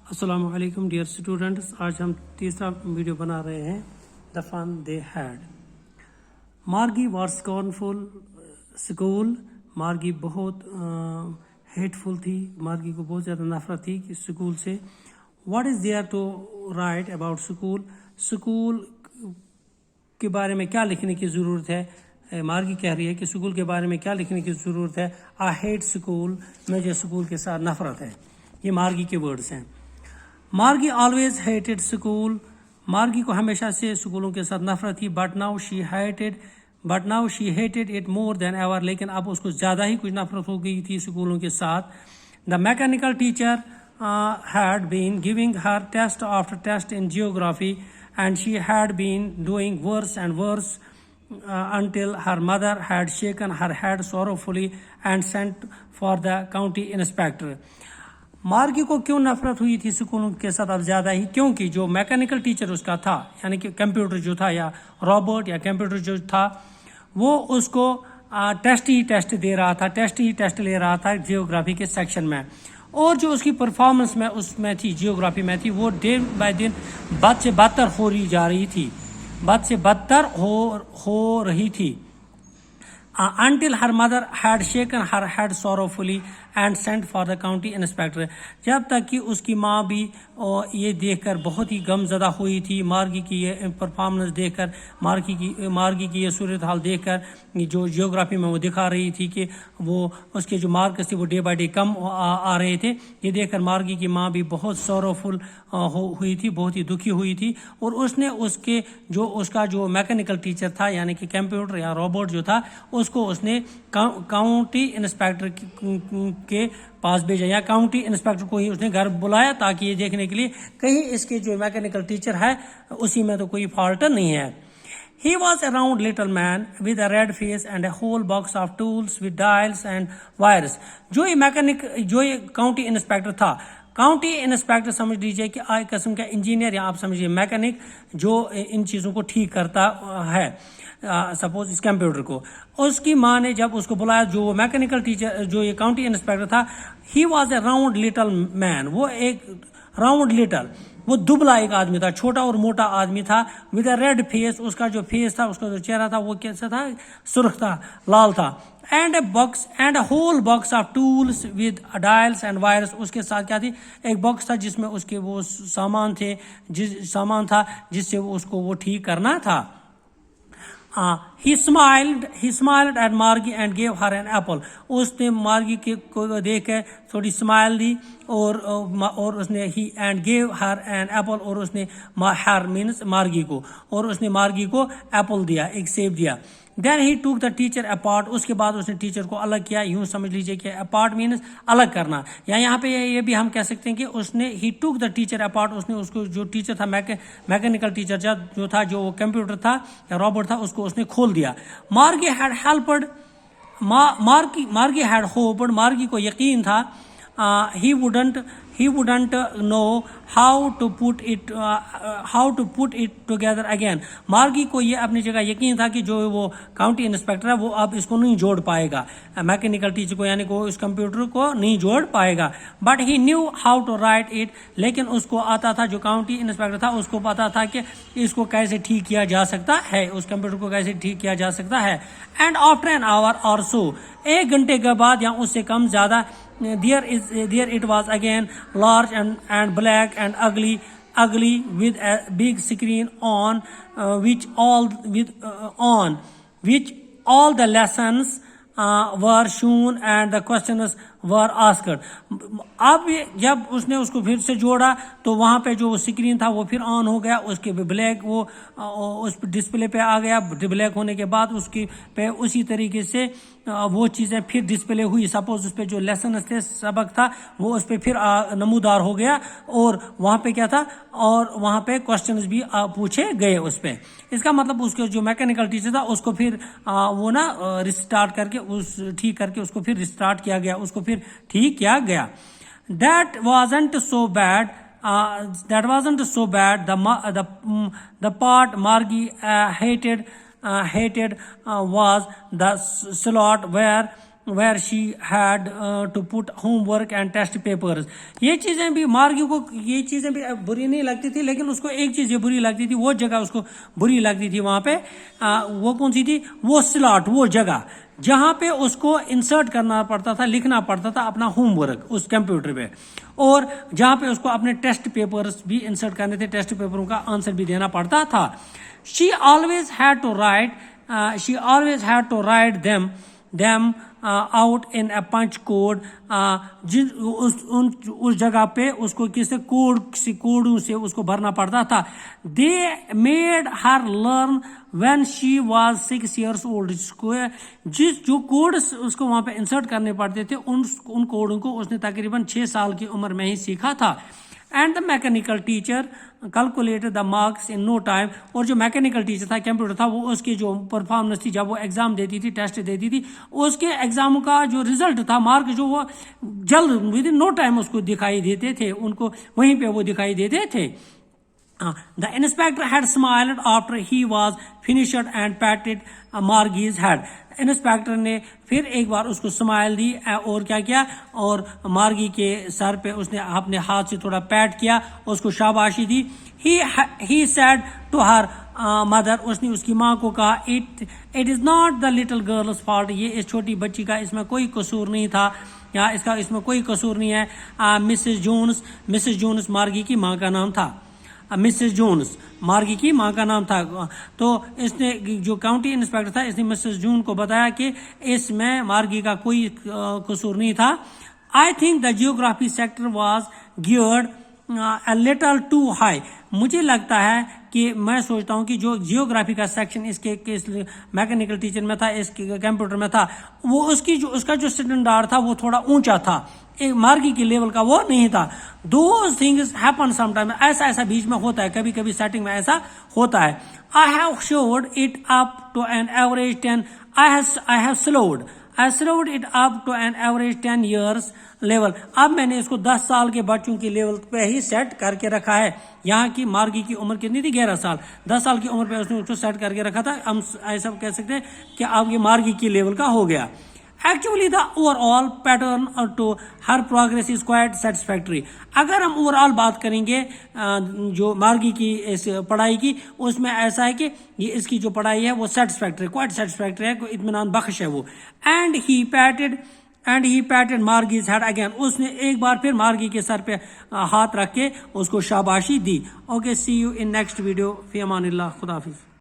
السلام علیکم dear students, آج ہم تیسرا ویڈیو بنا رہے ہیں the fun they had. Margie was scornful school. Margie بہت ہیٹفل تھی، مارگی کو بہت زیادہ نفرت تھی کہ اسکول سے. What is there to write about school? School کے بارے میں کیا لکھنے کی ضرورت ہے؟ مارگی کہہ رہی ہے کہ اسکول کے بارے میں کیا لکھنے کی ضرورت ہے. آئی ہیٹ اسکول، مجھے اسکول کے ساتھ نفرت ہے. یہ مارگی کے ورڈز ہیں. Margie always hated school. Margie کو ہمیشہ سے اسکولوں کے ساتھ نفرت تھی. But now she hated it more than ever. لیکن اب اس کو زیادہ ہی کچھ نفرت ہو گئی تھی اسکولوں کے ساتھ. The mechanical teacher had been giving her test after test in geography, and she had been doing worse and worse until her mother had shaken her head sorrowfully and sent for the county inspector. مارگی کو کیوں نفرت ہوئی تھی اسکولوں کے ساتھ اب زیادہ ہی؟ کیونکہ جو میکینیکل ٹیچر اس کا تھا، یعنی کہ کمپیوٹر جو تھا یا روبوٹ یا کمپیوٹر جو تھا، وہ اس کو ٹیسٹ دے رہا تھا، ٹیسٹ لے رہا تھا جیوگرافی کے سیکشن میں. اور جو اس کی پرفارمنس میں اس میں تھی، جیوگرافی میں تھی، وہ دن بائی دن بد سے بدتر ہو رہی تھی. Until her mother had shaken her head sorrowfully and sent for the county inspector. جب تک کہ اس کی ماں بھی یہ دیکھ کر بہت ہی غم زدہ ہوئی تھی، مارگی کی یہ پرفارمنس دیکھ کر، مارگی کی یہ صورتحال دیکھ کر جو جیوگرافی میں وہ دکھا رہی تھی کہ وہ اس کے جو مارکس تھے وہ ڈے بائی ڈے کم آ رہے تھے. یہ دیکھ کر مارگی کی ماں بھی بہت سوروفل ہوئی تھی، بہت ہی دکھی ہوئی تھی. اور اس نے اس کا جو میکینیکل ٹیچر تھا، یعنی کہ کمپیوٹر یا روبوٹ جو تھا، اس نے کاؤنٹی انسپیکٹر کے پاس بھیجا، یا کاؤنٹی انسپیکٹر کو ہی اس نے گھر بلایا تاکہ یہ دیکھنے کے لیے کہیں اس کے جو میکینیکل ٹیچر ہے اسی میں تو کوئی فالٹ نہیں ہے. He was a round little man with a red face and a whole box of tools with dials and wires. جو یہ کاؤنٹی انسپیکٹر تھا، کاؤنٹی انسپیکٹر سمجھ لیجئے کہ ایک قسم کا انجینئر، یا آپ سمجھیے میکینک جو ان چیزوں کو ٹھیک کرتا ہے. سپوز اس کمپیوٹر کو اس کی ماں نے جب اس کو بلایا، جو میکینیکل ٹیچر جو یہ کاؤنٹی انسپیکٹر تھا، he was a round little man. وہ ایک راؤنڈ لٹل، وہ دبلا ایک آدمی تھا، چھوٹا اور موٹا آدمی تھا. ود اے ریڈ فیس، اس کا جو فیس تھا، اس کا جو چہرہ تھا وہ کیسا تھا؟ سرخ تھا، لال تھا. And a whole box of tools with dials and wires. اس کے ساتھ کیا تھی؟ ایک باکس تھا جس میں اس کے وہ سامان تھا جس سے اس کو وہ ٹھیک کرنا تھا. He smiled at Margie and gave her an apple. اس نے مارگی کو دیکھ کے تھوڑی اسمائل دی اور اس نے and gave her an apple. اور اس نے her means مارگی کو، اور اس نے مارگی کو ایپل دیا، ایک سیب دیا. Then he took the teacher apart. اس کے بعد اس نے ٹیچر کو الگ کیا. یوں سمجھ لیجئے کہ apart means الگ کرنا، یا یہاں پہ یہ بھی ہم کہہ سکتے ہیں کہ اس نے he took the teacher apart. اس نے اس کو جو ٹیچر تھا، میکینیکل ٹیچر جو تھا، جو کمپیوٹر تھا یا روبوٹ تھا، اس کو اس نے کھول دیا. مارگی had helped. مارگی had hoped. مارگی کو یقین تھا. He wouldn't know how to put it together again. مارگی کو یہ اپنی جگہ یقین تھا کہ جو وہ کاؤنٹی انسپیکٹر ہے وہ اب اس کو نہیں جوڑ پائے گا، میکینیکل ٹیچر کو، یعنی کہ اس کمپیوٹر کو نہیں جوڑ پائے گا. But he knew how to write it. لیکن اس کو آتا تھا، جو کاؤنٹی انسپیکٹر تھا اس کو پتا تھا کہ اس کو کیسے ٹھیک کیا جا سکتا ہے، اس کمپیوٹر کو کیسے ٹھیک کیا جا سکتا ہے. اینڈ آفٹر این آور اور سو، ایک گھنٹے کے بعد یا اس سے کم زیادہ، there it was again, large and black and ugly with a big screen on which all the lessons were shown and the questions were asked. اب جب اس نے اس کو پھر سے جوڑا تو وہاں پہ جو سکرین تھا وہ پھر آن ہو گیا، اس کے بلیک وہ اس ڈسپلے پہ آ گیا. بلیک ہونے کے بعد اس کی پہ اسی طریقے سے وہ چیزیں پھر ڈسپلے ہوئی. سپوز اس پہ جو لیسنز تھے، سبق تھا، وہ اس پہ پھر نمودار ہو گیا، اور وہاں پہ کیا تھا، اور وہاں پہ کوسچنز بھی پوچھے گئے اس پہ. اس کا مطلب اس کے جو میکینیکل ٹیچر تھا اس کو پھر وہ ریسٹارٹ کر کے ٹھیک کر کے اس کو پھر ریسٹارٹ کیا گیا، اس کو پھر ٹھیک کیا گیا. That wasn't so bad. The part Margie hated was the slot where where she had to put homework and test papers. یہ چیزیں بھی مارگی کو یہ چیزیں بھی بری نہیں لگتی تھی, لیکن اس کو ایک چیز یہ بری لگتی تھی, وہ جگہ اس کو بری لگتی تھی وہاں پہ. وہ کون سی تھی؟ وہ سلاٹ, وہ جگہ جہاں پہ اس کو انسرٹ کرنا پڑتا تھا, لکھنا پڑتا تھا اپنا ہوم ورک اس کمپیوٹر پہ, اور جہاں پہ اس کو اپنے ٹیسٹ پیپرز بھی انسرٹ کرنے تھے, ٹیسٹ پیپروں کا آنسر بھی دینا پڑتا تھا. She always had to write them out in a punch code. اس جگہ پہ اس کو کسی کوڈوں سے اس کو بھرنا پڑتا تھا. They made her learn when she was 6 years old. جو کوڈ اس کو وہاں پہ انسرٹ کرنے پڑتے تھے, ان کوڈوں کو اس نے تقریباً 6 سال کی عمر میں ہی سیکھا تھا. And the mechanical teacher calculated the marks in no time. اور جو میکینیکل ٹیچر تھا, کمپیوٹر تھا, وہ اس کی جو پرفارمنس تھی جب وہ ایگزام دیتی تھی, ٹیسٹ دیتی تھی, اس کے ایگزام کا جو رزلٹ تھا, مارک جو وہ جلد ود ان نو ٹائم اس کو دکھائی دیتے تھے, ان کو وہیں پہ وہ دکھائی دیتے تھے. The inspector had smiled after he was finished and patted Margie's head. Inspector نے پھر ایک بار اس کو سمائل دی اور کیا کیا, اور مارگی کے سر پہ اس نے اپنے ہاتھ سے تھوڑا پیٹ کیا, اس کو شاباشی دی. He said to her mother, اس نے اس کی ماں کو کہا, it is not the little girl's fault. یہ اس چھوٹی بچی کا اس میں کوئی قصور نہیں تھا, یا اس میں کوئی قصور نہیں ہے. مسز جونز مارگی کی ماں کا نام تھا, مسز جونز مارگی کی ماں کا نام تھا. تو اس نے جو کاؤنٹی انسپیکٹر تھا, اس نے مسز جون کو بتایا کہ اس میں مارگی کا کوئی قصور نہیں تھا. I think the geography sector was geared a little too high. مجھے لگتا ہے کہ میں سوچتا ہوں کہ جو جیوگرافی کا سیکشن اس کے میکینیکل ٹیچر میں تھا, اس کے کمپیوٹر میں تھا, وہ اس کا جو اسٹینڈرڈ تھا وہ تھوڑا اونچا تھا, ایک مارگی کے لیول کا وہ نہیں تھا. Those things happen sometimes. ایسا بیچ میں ہوتا ہے, کبھی کبھی سیٹنگ میں ایسا ہوتا ہے. I have slowed it up to an average 10. I have slowed it up to an average 10 years level. اب میں نے اس کو 10 سال کے بچوں کی لیول پہ ہی سیٹ کر کے رکھا ہے. یہاں کی مارگی کی عمر کتنی تھی؟ 11 سال. 10 سال کی عمر پہ اس نے اس کو سیٹ کر کے رکھا تھا. ہم ایسا کہہ سکتے ہیں کہ اب یہ مارگی کی لیول کا ہو گیا. Actually, the overall pattern to her progress is quite satisfactory. اگر ہم اوور آل بات کریں گے جو مارگی کی اس پڑھائی کی, اس میں ایسا ہے کہ یہ اس کی جو پڑھائی ہے وہ سیٹسفیکٹری, کوائٹ سیٹسفیکٹری ہے, کوئی اطمینان بخش ہے وہ. And he patted Margie's head again. اس نے ایک بار پھر مارگی کے سر پہ ہاتھ رکھ کے اس کو شاباشی دی. Okay, see you in next video. فی امان اللہ. خدا حافظ.